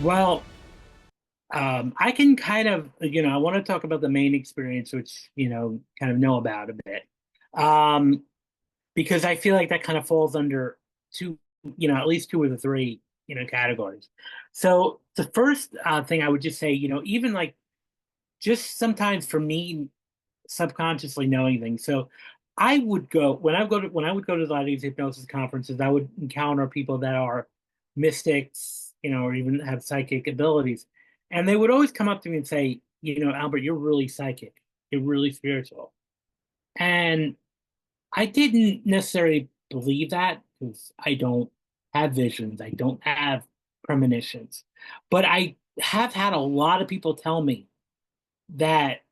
Well, I can kind of, I want to talk about the main experience, which, kind of know about a bit. Um, because I feel like that kind of falls under two, at least two of the three, categories. So the first thing I would just say, even like just sometimes for me, subconsciously knowing things. So I would go when I would go to a lot of these hypnosis conferences, I would encounter people that are mystics, or even have psychic abilities. And they would always come up to me and say, Albert, you're really psychic. You're really spiritual. And I didn't necessarily believe that because I don't have visions. I don't have premonitions. But I have had a lot of people tell me that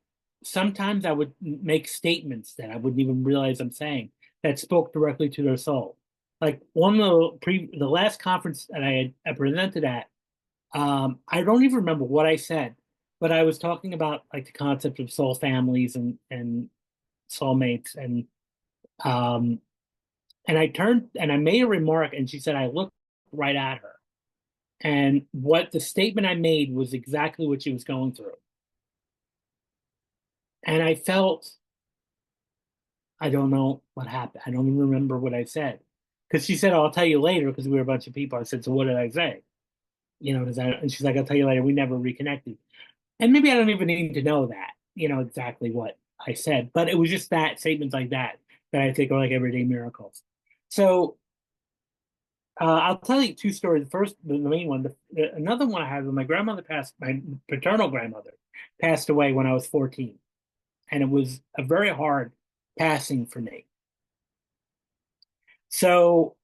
sometimes I would make statements that I wouldn't even realize I'm saying that spoke directly to their soul. Like one of the last conference that I presented at, I don't even remember what I said, but I was talking about like the concept of soul families and soulmates um and I turned and I made a remark and she said I looked right at her. And what the statement I made was exactly what she was going through. And I felt I don't know what happened. I don't even remember what I said. Because she said, oh, I'll tell you later because we were a bunch of people. I said, so what did I say? And she's like, I'll tell you later. We never reconnected. And maybe I don't even need to know that, exactly what I said. But it was just that statements like that that I think are like everyday miracles. So I'll tell you two stories. The first, the main one, another one I had when my grandmother passed, my paternal grandmother passed away when I was 14. And it was a very hard passing for me. So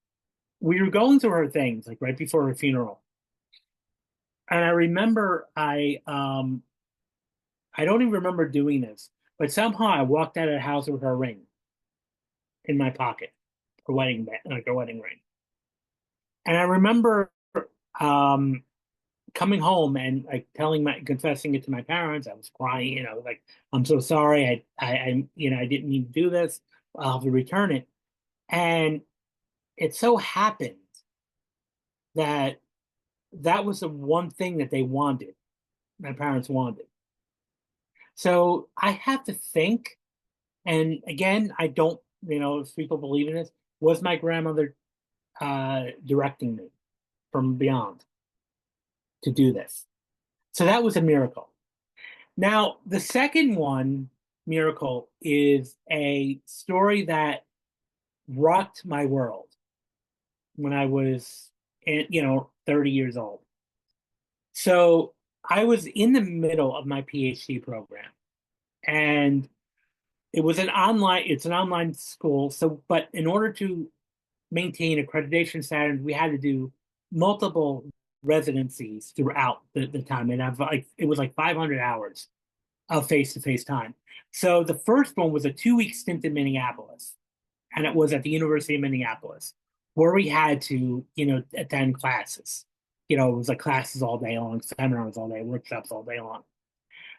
we were going through her things like right before her funeral. And I remember I don't even remember doing this, but somehow I walked out of the house with her ring in my pocket, like a wedding ring. And I remember um coming home and like confessing it to my parents. I was crying, like I'm so sorry. I didn't mean to do this. I'll have to return it. And it so happened that that was the one thing that they wanted, my parents wanted. So I have to think, and again, I don't, if people believe in this, was my grandmother directing me from beyond to do this? So that was a miracle. Now, the second one, miracle, is a story that rocked my world when I was, 30 years old. So I was in the middle of my PhD program, and it's an online school. So, but in order to maintain accreditation status, we had to do multiple residencies throughout the time. And it was like 500 hours of face-to-face time. So the first one was a 2 week stint in Minneapolis, and it was at the University of Minneapolis, where we had to, attend classes. It was like classes all day long, seminars all day, workshops all day long.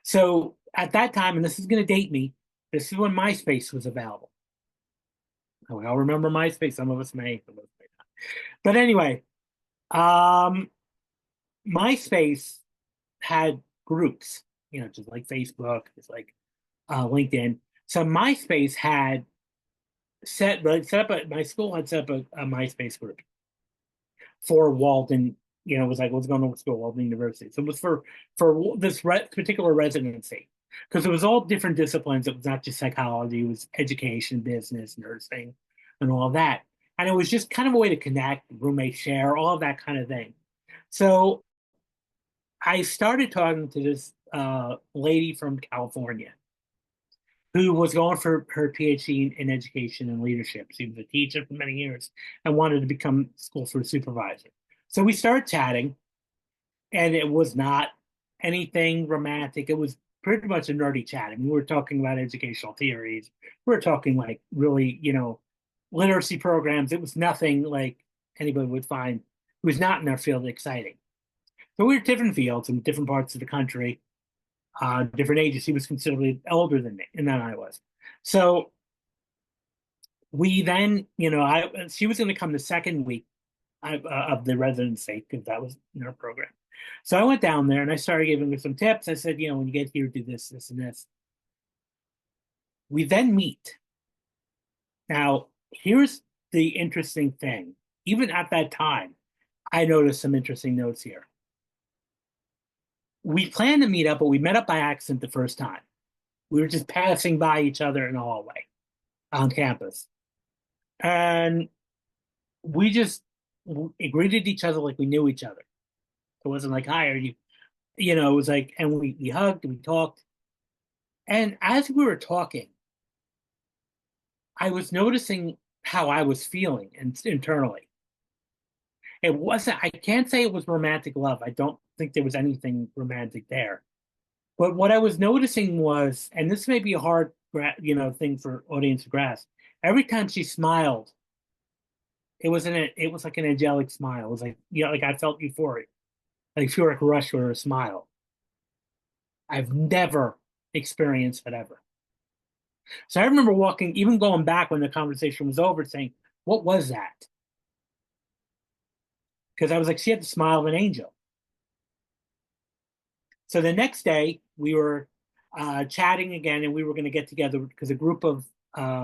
So at that time, and this is going to date me, this is when MySpace was available. We all remember MySpace. Some of us may, some of us may not. But anyway, um, MySpace had groups, just like Facebook, just like LinkedIn. So MySpace had my school had set up a MySpace group for Walden. It was like what's going on with school, Walden University. So it was for this particular residency because it was all different disciplines. It was not just psychology; it was education, business, nursing, and all that. And it was just kind of a way to connect, roommate share, all of that kind of thing. So I started talking to this lady from California who was going for her PhD in education and leadership. She was a teacher for many years and wanted to become school for a supervisor. So we started chatting, and it was not anything romantic. It was pretty much a nerdy chat. I mean, we were talking about educational theories. We were talking like really, literacy programs. It was nothing like anybody would find who was not in their field exciting. So we were different fields in different parts of the country, different ages. He was considerably older than me, and then I was. So we then, she was going to come the second week of the residency because that was in her program. So I went down there and I started giving her some tips. I said, when you get here, do this, this, and this. We then meet. Now, here's the interesting thing. Even at that time, I noticed some interesting notes here. We planned to meet up, but we met up by accident the first time. We were just passing by each other in the hallway on campus. And we just greeted each other like we knew each other. It wasn't like, hi, are you? It was like, and we hugged, we talked. And as we were talking, I was noticing how I was feeling internally. It wasn't, I can't say it was romantic love. I don't think there was anything romantic there. But what I was noticing was, and this may be a hard, thing for audience to grasp. Every time she smiled, it was like an angelic smile. It was like, like I felt euphoric, like euphoric rush or a smile. I've never experienced that ever. So I remember walking, even going back when the conversation was over, saying, "What was that?" Because I was like, she had the smile of an angel. So the next day, we were chatting again, and we were going to get together because a group of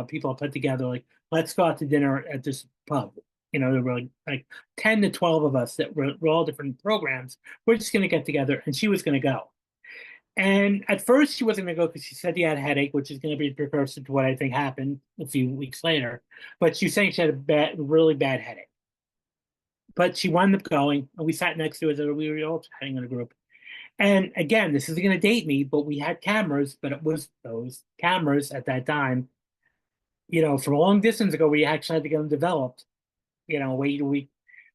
people put together, like, let's go out to dinner at this pub. There were like 10 to 12 of us that were all different programs. We're just going to get together, and she was going to go. And at first, she wasn't going to go because she said she had a headache, which is going to be a precursor to what I think happened a few weeks later. But she was saying she had really bad headache. But she wound up going, and we sat next to her. We were all chatting in a group. And again, this isn't going to date me, but we had cameras, but it was those cameras at that time, from a long distance ago, we actually had to get them developed, wait a week.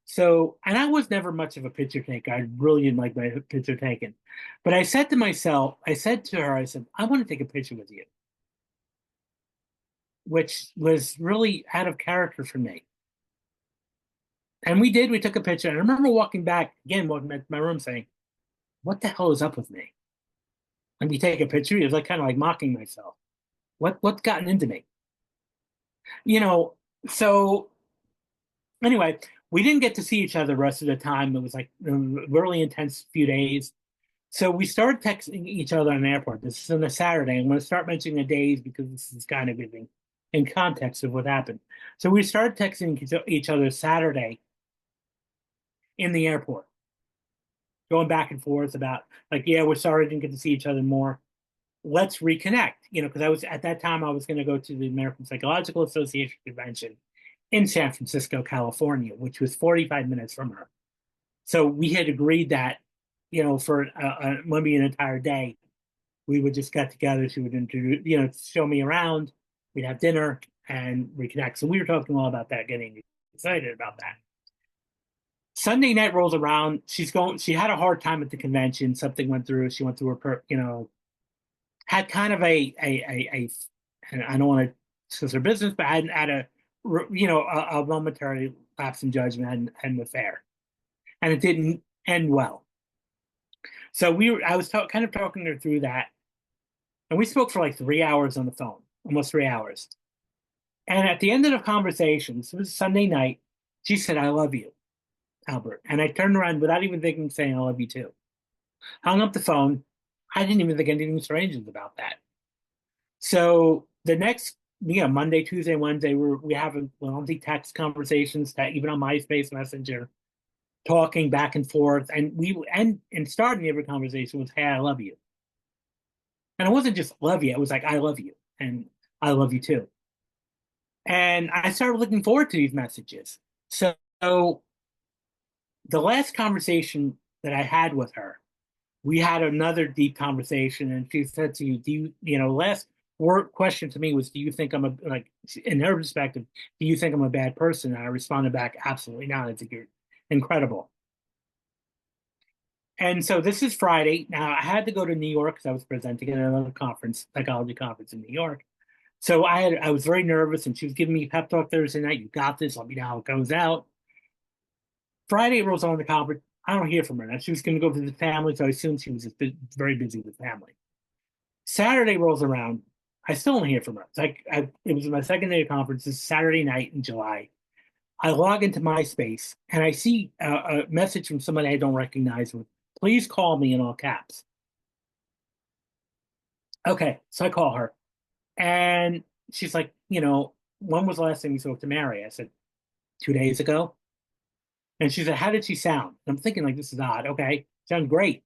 So, and I was never much of a picture taker. I really didn't like my picture taken. But I said to myself, I said to her, I said, I want to take a picture with you, which was really out of character for me. And we did, we took a picture. And I remember walking back, again, walking back to my room saying, what the hell is up with me? And we take a picture. It was like kind of like mocking myself. What's gotten into me? You know, so anyway, we didn't get to see each other the rest of the time. It was like a really intense few days. So we started texting each other in the airport. This is on a Saturday. I'm going to start mentioning the days because this is kind of giving in context of what happened. So we started texting each other Saturday in the airport, going back and forth about like, yeah, we're sorry we didn't get to see each other more. Let's reconnect, because I was at that time I was going to go to the American Psychological Association convention in San Francisco, California, which was 45 minutes from her. So we had agreed that, for maybe an entire day, we would just get together. She would introduce, show me around. We'd have dinner and reconnect. So we were talking all about that, getting excited about that. Sunday night rolls around. She had a hard time at the convention. Something went through. She went through had kind of and I don't want to discuss her business, but had a momentary lapse in judgment and an affair, and it didn't end well. So I was kind of talking her through that, and we spoke for like 3 hours on the phone, almost 3 hours. And at the end of the conversation, this was Sunday night, she said, "I love you, Albert." And I turned around without even thinking, saying, "I love you too." Hung up the phone. I didn't even think anything strange about that. So the next, Monday, Tuesday, Wednesday, we have lengthy text conversations that even on MySpace Messenger, talking back and forth, and we end and starting every conversation with, "Hey, I love you," and it wasn't just love you; it was like, "I love you," and "I love you too." And I started looking forward to these messages. So the last conversation that I had with her, we had another deep conversation, and she said to you, last word question to me was, do you think I'm in her perspective, do you think I'm a bad person? And I responded back, absolutely not. I think you're incredible. And so this is Friday. Now I had to go to New York because I was presenting at another conference, psychology conference in New York. So I was very nervous, and she was giving me pep talk Thursday night. You got this. Let me know how it goes out. Friday rolls on the conference. I don't hear from her. Now she was going to go visit family, so I assumed she was just very busy with family. Saturday rolls around. I still don't hear from her. It's like it was my second day of conference. This Saturday night in July. I log into MySpace and I see a message from somebody I don't recognize with Please call me in all caps. Okay, so I call her, and she's like, when was the last time you spoke to Mary? I said, 2 days ago. And she said, how did she sound? And I'm thinking, like, this is odd. Okay, sound great.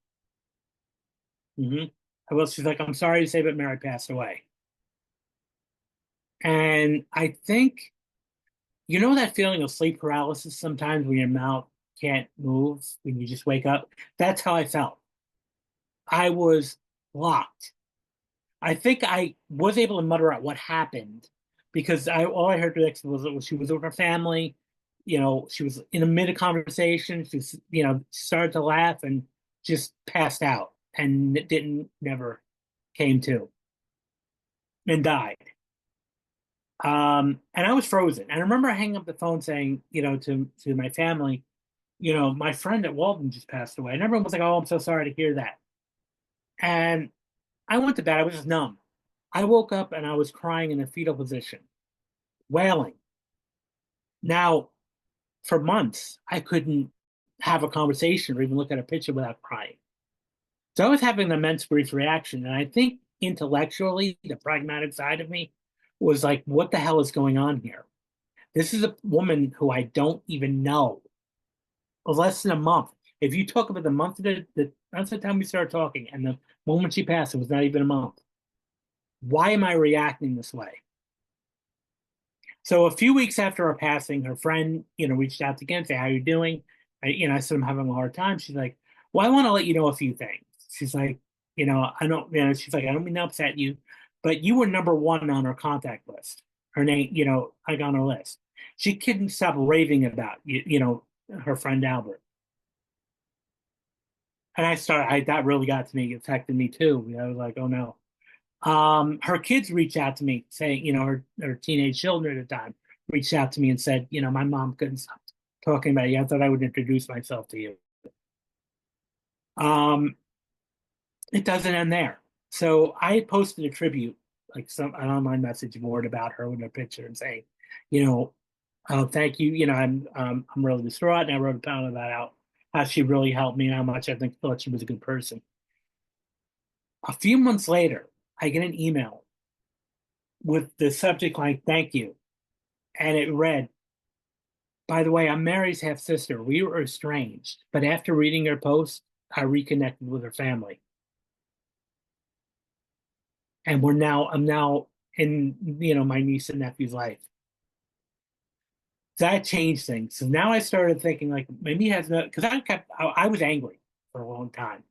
hmm Well, she's like, I'm sorry to say, but Mary passed away. And I think, that feeling of sleep paralysis sometimes when your mouth can't move when you just wake up? That's how I felt. I was locked. I think I was able to mutter out what happened because all I heard the next was she was with her family. She was in the mid of conversation. Started to laugh and just passed out and it didn't never came to and died. And I was frozen. And I remember hanging up the phone saying, to my family, my friend at Walden just passed away. And everyone was like, "Oh, I'm so sorry to hear that." And I went to bed. I was just numb. I woke up and I was crying in a fetal position, wailing. Now, for months, I couldn't have a conversation or even look at a picture without crying. So I was having an immense grief reaction. And I think intellectually, the pragmatic side of me was like, what the hell is going on here? This is a woman who I don't even know. Less than a month. If you talk about the month of that's the time we started talking, and the moment she passed, it was not even a month. Why am I reacting this way? So a few weeks after her passing, her friend, reached out again, say, "How you doing?" I said, "I'm having a hard time." She's like, "Well, I want to let you know a few things." She's like, I don't, she's like, "I don't mean to upset you, but you were number one on her contact list. Her name, like on her list." She couldn't stop raving about her friend Albert. And that really got to me, affected me too. I was like, oh no. Her kids reached out to me saying, her teenage children at the time reached out to me and said, my mom couldn't stop talking about you. I thought I would introduce myself to you. Um, it doesn't end there. So I posted a tribute, like an online message board about her with a picture and saying, you know, oh, thank you. I'm really distraught. And I wrote a pound about how she really helped me and how much I thought she was a good person. A few months later, I get an email with the subject line, "Thank you." And it read, "By the way, I'm Mary's half sister. We were estranged, but after reading her post, I reconnected with her family. And I'm now in, my niece and nephew's life." That changed things. So now I started thinking like maybe it has no, because I was angry for a long time.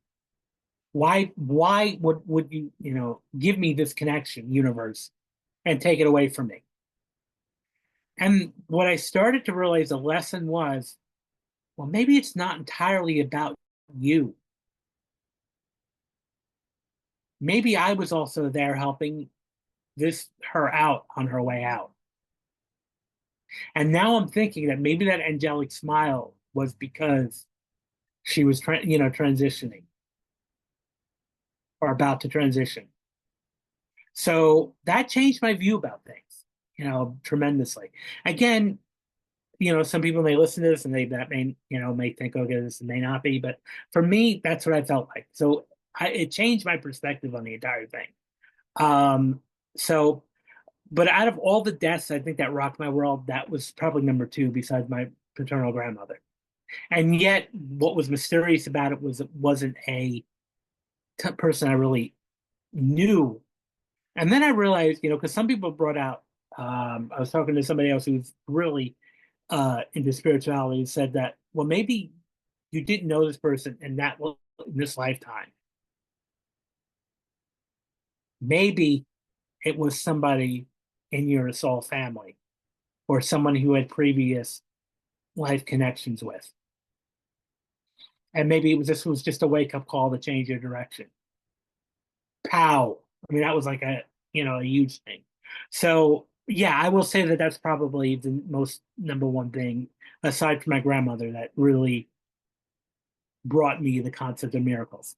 Why would you, give me this connection, universe, and take it away from me? And what I started to realize the lesson was, well, maybe it's not entirely about you. Maybe I was also there helping her out on her way out. And now I'm thinking that maybe that angelic smile was because she was, transitioning or about to transition. So that changed my view about things, tremendously. Again, some people may listen to this and that may think, okay, this may not be, but for me, that's what I felt like. So it changed my perspective on the entire thing. Um, so, but out of all the deaths, I think that rocked my world. That was probably number two besides my paternal grandmother. And yet, what was mysterious about it was it wasn't a person I really knew. And then I realized, because some people brought out, I was talking to somebody else who's really into spirituality and said that, well, maybe you didn't know this person in this lifetime. Maybe it was somebody in your soul family or someone who had previous life connections with. And maybe this was just a wake up call to change your direction. Pow. I mean, that was like a huge thing. So yeah, I will say that that's probably the most number one thing, aside from my grandmother, that really brought me the concept of miracles.